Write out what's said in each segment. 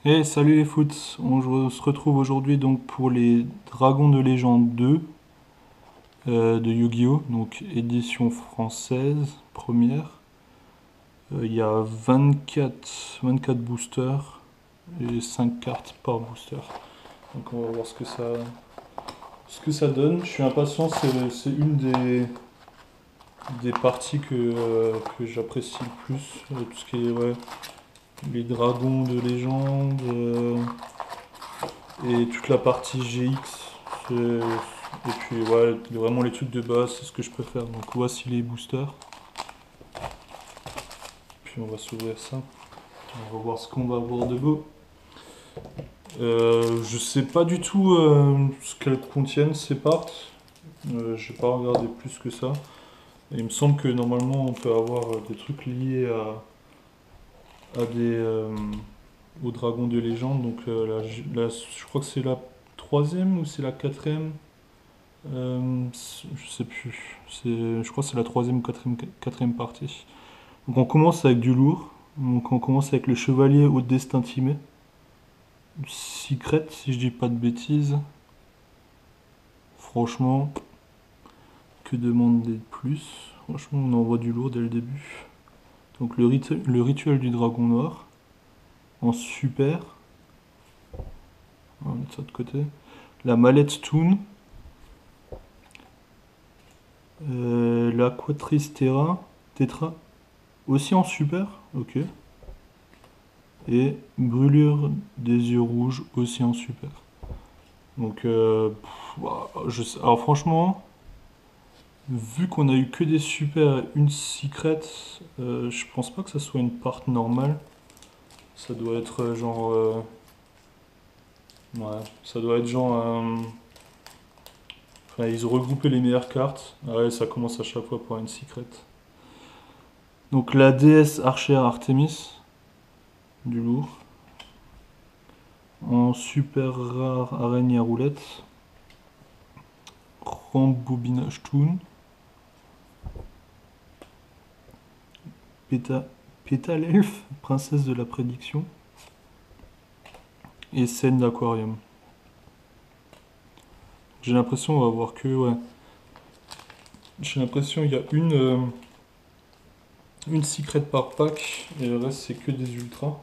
Et salut les foots, se retrouve aujourd'hui donc pour les Dragons de Légende 2 de Yu-Gi-Oh! Donc édition française, première. Il y a 24 boosters et 5 cartes par booster. Donc on va voir ce que ça donne. Je suis impatient, c'est une des parties que j'apprécie le plus. Tout ce qui est ouais, les dragons de légende, et toute la partie GX. Et puis ouais, vraiment les trucs de base, c'est ce que je préfère. Donc voici les boosters. Puis on va s'ouvrir ça. On va voir ce qu'on va avoir de beau. Je sais pas du tout ce qu'elles contiennent ces parts. J'ai pas regardé plus que ça. Et il me semble que normalement on peut avoir des trucs liés à aux dragons de légende. Donc je crois que c'est la troisième ou c'est la quatrième. Je sais plus. Je crois que c'est la troisième ou quatrième partie. Donc on commence avec du lourd. Donc on commence avec le chevalier au destin timé. Secret, si je dis pas de bêtises. Franchement, que demander de plus? Franchement, on envoie du lourd dès le début. Donc le rituel du dragon noir. En super. On va mettre ça de côté. La mallette Toon. La Quatrice Tetra. Aussi en super. Ok. Et brûlure des yeux rouges aussi en super. Donc, alors franchement, vu qu'on a eu que des super et une secret, je pense pas que ça soit une part normale. Ça doit être genre. Ouais, ça doit être genre. Enfin, ils ont regroupé les meilleures cartes. Ah ouais, ça commence à chaque fois pour une secret. Donc, la déesse archère Artemis, du lourd. En super rare araignée à roulette. Rembobinage Toon. Pétale Elfe, princesse de la prédiction. Et scène d'aquarium. J'ai l'impression on va voir que ouais. J'ai l'impression il y a une secret par pack et le reste c'est que des ultras.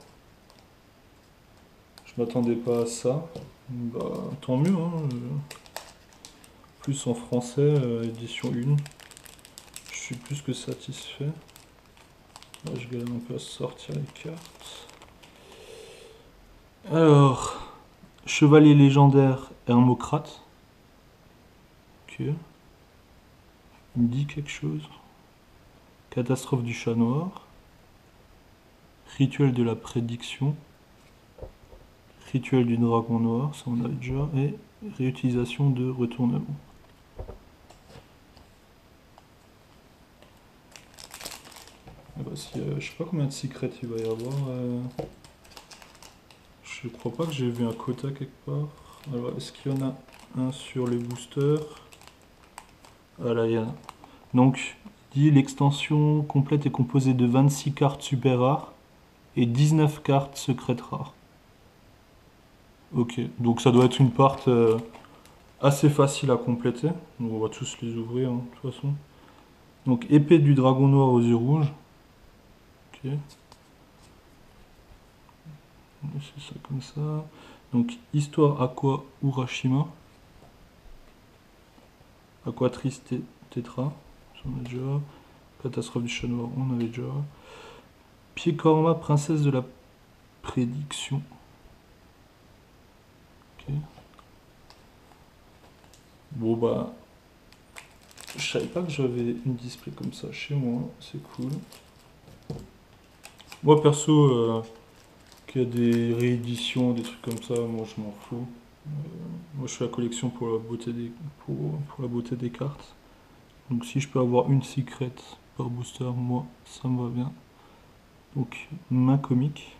Je m'attendais pas à ça. Bah tant mieux hein. Plus en français, édition 1. Je suis plus que satisfait. Là, je galère un peu à sortir les cartes. Alors, chevalier légendaire Hermocrate. Ok. Il me dit quelque chose. Catastrophe du chat noir. Rituel de la prédiction. Rituel du dragon noir, ça on a déjà. Et réutilisation de retournement. Ah bah, je sais pas combien de secrets il va y avoir. Je crois pas que j'ai vu un quota quelque part. Alors, est-ce qu'il y en a un sur les boosters? Ah là, il y en a. Donc, dit l'extension complète est composée de 26 cartes super rares et 19 cartes secrètes rares. Ok, donc ça doit être une part assez facile à compléter. Donc on va tous les ouvrir hein, de toute façon. Donc épée du dragon noir aux yeux rouges. Ok. C'est ça comme ça. Donc histoire Aqua Urashima. Aquatrice Tetra. Ça on a déjà. Catastrophe du chat noir, on avait déjà. Piekorma, princesse de la prédiction. Ok. Bon bah. Je savais pas que j'avais une display comme ça chez moi. C'est cool. Moi perso, qu'il y a des rééditions, des trucs comme ça, moi je m'en fous. Moi je fais la collection pour la beauté pour la beauté des cartes. Donc si je peux avoir une secret par booster, moi ça me va bien. Donc main comique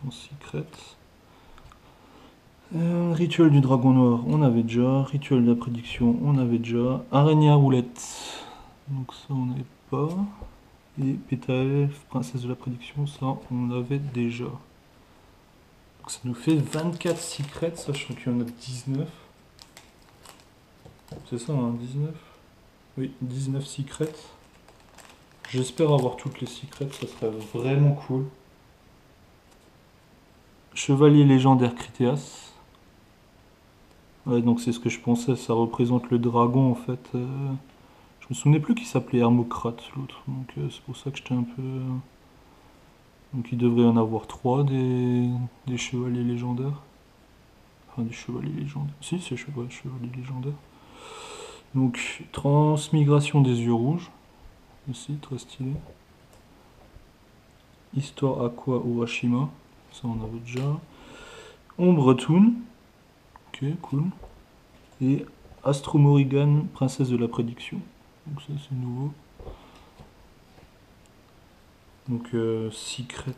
en secret. Rituel du dragon noir, on avait déjà. Rituel de la prédiction, on avait déjà. Araignée à roulette, donc ça on n'avait pas. Et Pétaef, princesse de la prédiction, ça on avait déjà. Donc ça nous fait 24 secrets, sachant qu'il y en a 19. C'est ça, hein, 19? Oui, 19 secrets. J'espère avoir toutes les secrets, ça serait vraiment cool. Chevalier légendaire Criteas. Ouais, donc c'est ce que je pensais, ça représente le dragon en fait. Je me souvenais plus qu'il s'appelait Hermocrate l'autre, donc c'est pour ça que j'étais un peu... Donc il devrait y en avoir 3 des chevaliers légendaires. Enfin des chevaliers légendaires. Si, c'est chevalier légendaire. Donc transmigration des yeux rouges. Aussi, très stylé. Histoire Aqua Urashima. Ça on avait déjà. Ombre Toon. Ok, cool. Et Astro Morrigan, princesse de la prédiction. Donc ça c'est nouveau. Donc Secret.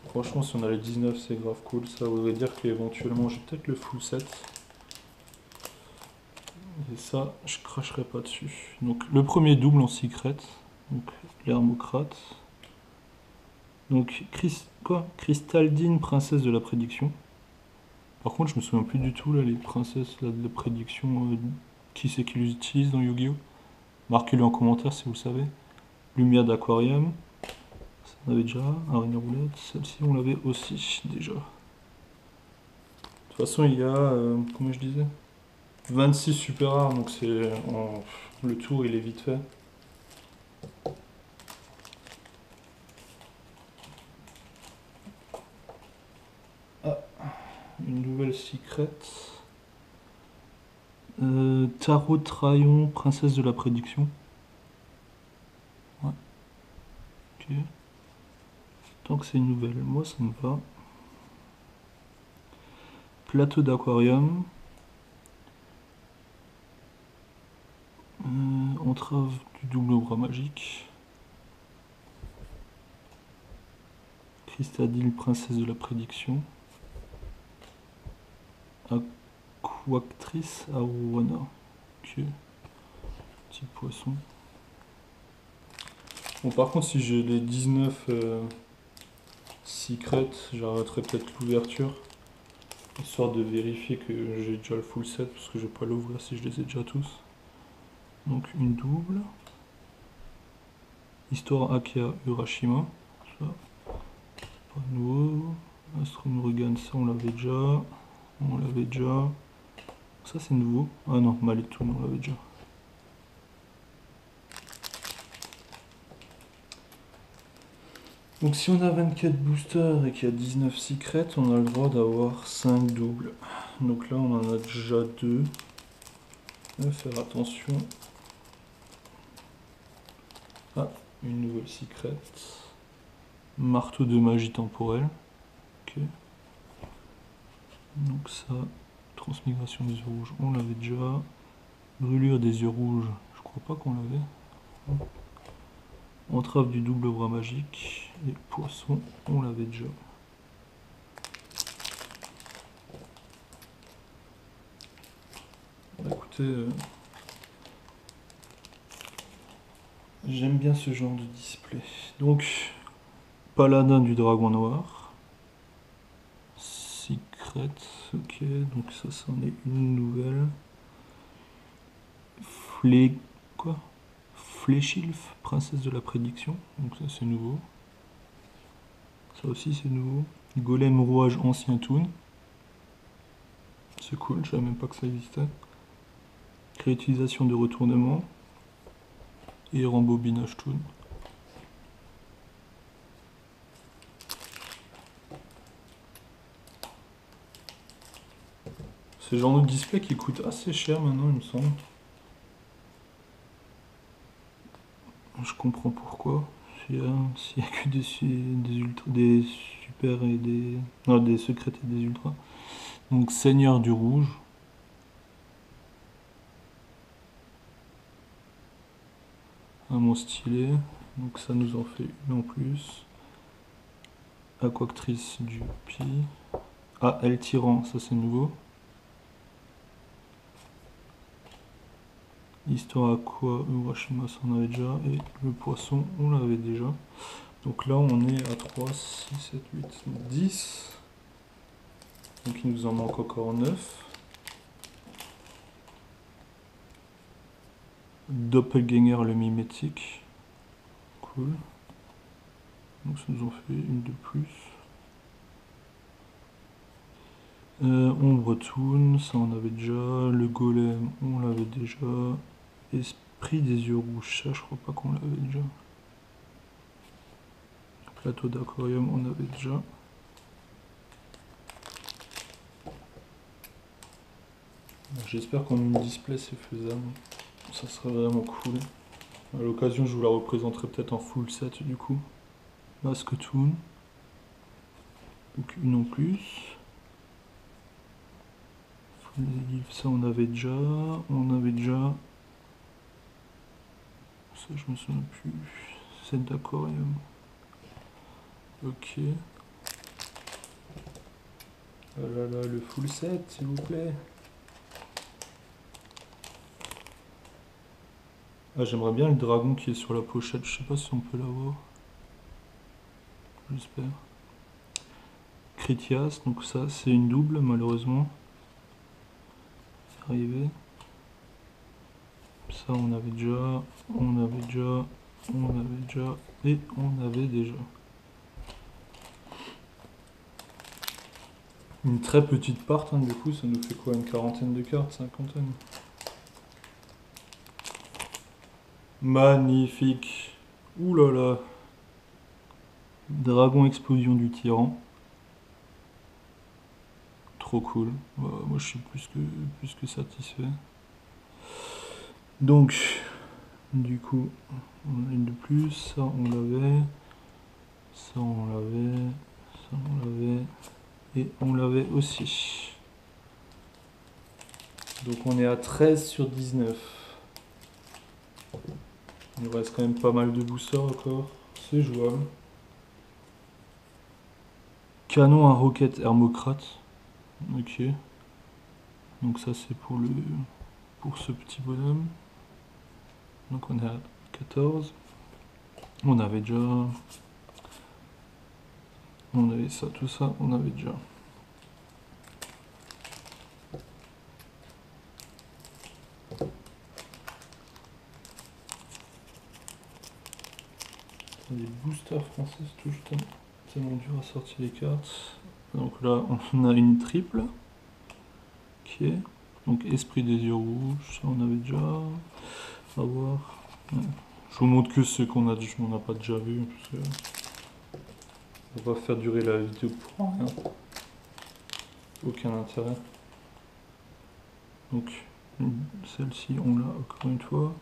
Franchement si on a les 19 c'est grave cool. Ça voudrait dire qu'éventuellement j'ai peut-être le full set. Et ça je cracherai pas dessus. Donc le premier double en Secret. Donc l'Hermocrate. Donc Crystaldine, princesse de la prédiction. Par contre je me souviens plus du tout là les princesses là, de la prédiction. Qui c'est qui les utilise dans Yu-Gi-Oh! Marquez-le en commentaire si vous le savez. Lumière d'Aquarium. Ça on avait déjà. Araignée roulette. Celle-ci on l'avait aussi déjà. De toute façon il y a, comment je disais, 26 super rares, donc c'est le tour il est vite fait. Ah, une nouvelle secret. Tarot Traillon, princesse de la prédiction. Ouais. Ok. Tant que c'est une nouvelle, moi ça me va. Plateau d'aquarium. Entrave du double bras magique. Crystadile, princesse de la prédiction. Aquactrice Arowana. Ok. Petit poisson. Bon, par contre, si j'ai les 19 secrets, j'arrêterai peut-être l'ouverture. Histoire de vérifier que j'ai déjà le full set, parce que je vais pas l'ouvrir si je les ai déjà tous. Donc une double. Histoire Akia Urashima. Ça. Pas nouveau. Astro Morrigan, ça on l'avait déjà. On l'avait déjà. Ça c'est nouveau. Ah non, Maletoon, on l'avait déjà. Donc si on a 24 boosters et qu'il y a 19 secrets, on a le droit d'avoir 5 doubles. Donc là on en a déjà 2. Il va faire attention. Ah, une nouvelle secret. Marteau de magie temporelle. Ok. Donc ça, transmigration des yeux rouges, on l'avait déjà. Brûlure des yeux rouges, je crois pas qu'on l'avait. Entrave du double bras magique. Et poisson, on l'avait déjà. Bah, écoutez, j'aime bien ce genre de display. Donc, paladin du dragon noir. Secret, ok, donc ça c'en est une nouvelle. Quoi Fléchilf, princesse de la prédiction, donc ça c'est nouveau. Ça aussi c'est nouveau. Golem rouage ancien toon. C'est cool, je savais même pas que ça existait. Réutilisation de retournement. Et rembobinage toon. C'est le genre de display qui coûte assez cher maintenant, il me semble. Je comprends pourquoi. S'il y a que des super et des... Non, des secrets et des ultras. Donc Seigneur du rouge. Un mon stylé. Donc ça nous en fait une en plus. Aquactrice du Pi. Ah, El Tyran, ça c'est nouveau. Histoire Aqua Urashima, ça on avait déjà. Et le poisson, on l'avait déjà. Donc là on est à 3, 6, 7, 8, 10. Donc il nous en manque encore 9. Doppelganger le mimétique. Cool. Donc ça nous en fait une de plus. Ombre Toon, ça on avait déjà. Le golem, on l'avait déjà. Esprit des yeux rouges, ça je crois pas qu'on l'avait déjà. Plateau d'aquarium, on avait déjà. J'espère qu'en une display c'est faisable. Ça serait vraiment cool. À l'occasion, je vous la représenterai peut-être en full set du coup. Masque Toon. Donc une en plus. Ça on avait déjà. Ça je me souviens plus. Scène d'aquarium. Ok. Ah là là, le full set s'il vous plaît. Ah, j'aimerais bien le dragon qui est sur la pochette, je sais pas si on peut l'avoir. J'espère. Critias, donc ça c'est une double malheureusement. C'est arrivé. Ça on avait déjà, et on avait déjà. Une très petite part, hein, du coup ça nous fait quoi, une quarantaine de cartes, cinquantaine. Magnifique. Ouh là là. Dragon explosion du tyran. Trop cool. Bah, moi je suis plus que satisfait. Donc, du coup, on a une de plus. Ça on l'avait. Ça on l'avait. Ça on l'avait. Et on l'avait aussi. Donc on est à 13 sur 19. Il nous reste quand même pas mal de boosters encore. C'est jouable. Canon à roquette Hermocrate. Ok. Donc ça c'est pour ce petit bonhomme. Donc on est à 14. On avait déjà. On avait ça, tout ça, on avait déjà. Les boosters français, c'est toujours tellement dur à sortir les cartes. Donc là, on a une triple. Ok. Donc esprit des yeux rouges, ça on avait déjà. On va voir. Ouais. Je vous montre que ceux qu'on n'a pas déjà vu. Parce que on va faire durer la vidéo pour rien. Aucun intérêt. Donc celle-ci, on l'a encore une fois.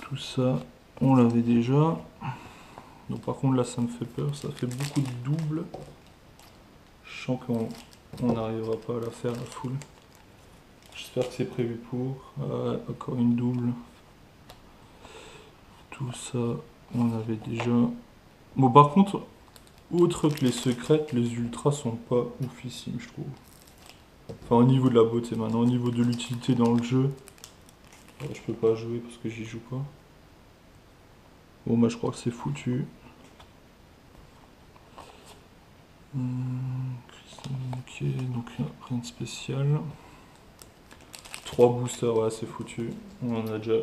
Tout ça, on l'avait déjà. Donc par contre là ça me fait peur, ça fait beaucoup de doubles. Je sens qu'on n'arrivera pas à la faire la full. J'espère que c'est prévu pour. Encore une double. Tout ça, on avait déjà. Bon par contre, outre que les secrètes, les ultras sont pas oufissimes je trouve. Enfin au niveau de la beauté maintenant, au niveau de l'utilité dans le jeu, je peux pas jouer parce que j'y joue pas. Bon bah je crois que c'est foutu. Ok, donc rien de spécial. 3 boosters, ouais c'est foutu. On a déjà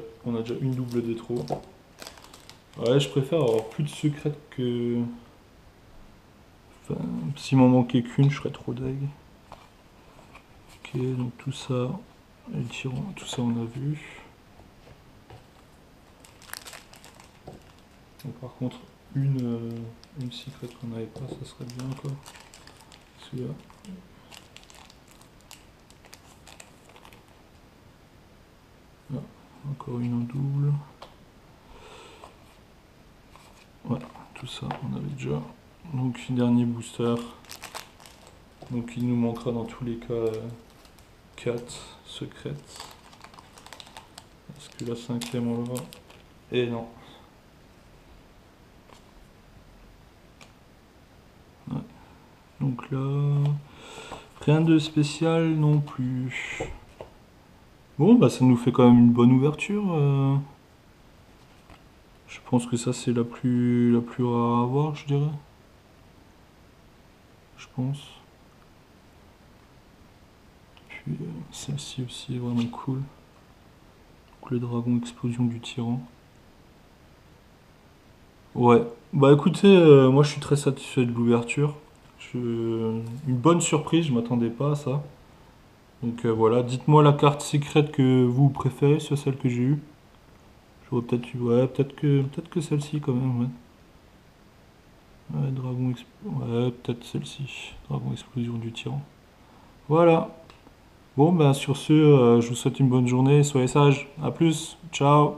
une double de trop. Ouais, je préfère avoir plus de secrètes que... Enfin, s'il m'en manquait qu'une, je serais trop deg. Ok, donc tout ça, les tyrans, tout ça on a vu. Donc par contre, une secret qu'on n'avait pas, ça serait bien quoi. Celui-là. Ah, encore une en double. Ouais, tout ça on avait déjà. Donc dernier booster. Donc il nous manquera dans tous les cas 4 secrètes. Est-ce que la cinquième on l'aura? Et non. Ouais. Donc là, rien de spécial non plus. Bon bah ça nous fait quand même une bonne ouverture. Je pense que ça c'est la plus rare à avoir, je dirais. Je pense. puis celle-ci aussi est vraiment cool. Donc, le dragon explosion du tyran. Ouais, bah écoutez, moi je suis très satisfait de l'ouverture. Une bonne surprise, je m'attendais pas à ça. Donc voilà, dites-moi la carte secrète que vous préférez sur celle que j'ai eue. J'aurais peut-être eu, ouais, peut-être que celle-ci quand même, ouais. Ouais, ouais, peut-être celle-ci. Dragon explosion du tyran. Voilà. Bon, bah sur ce, je vous souhaite une bonne journée, soyez sages. À plus, ciao.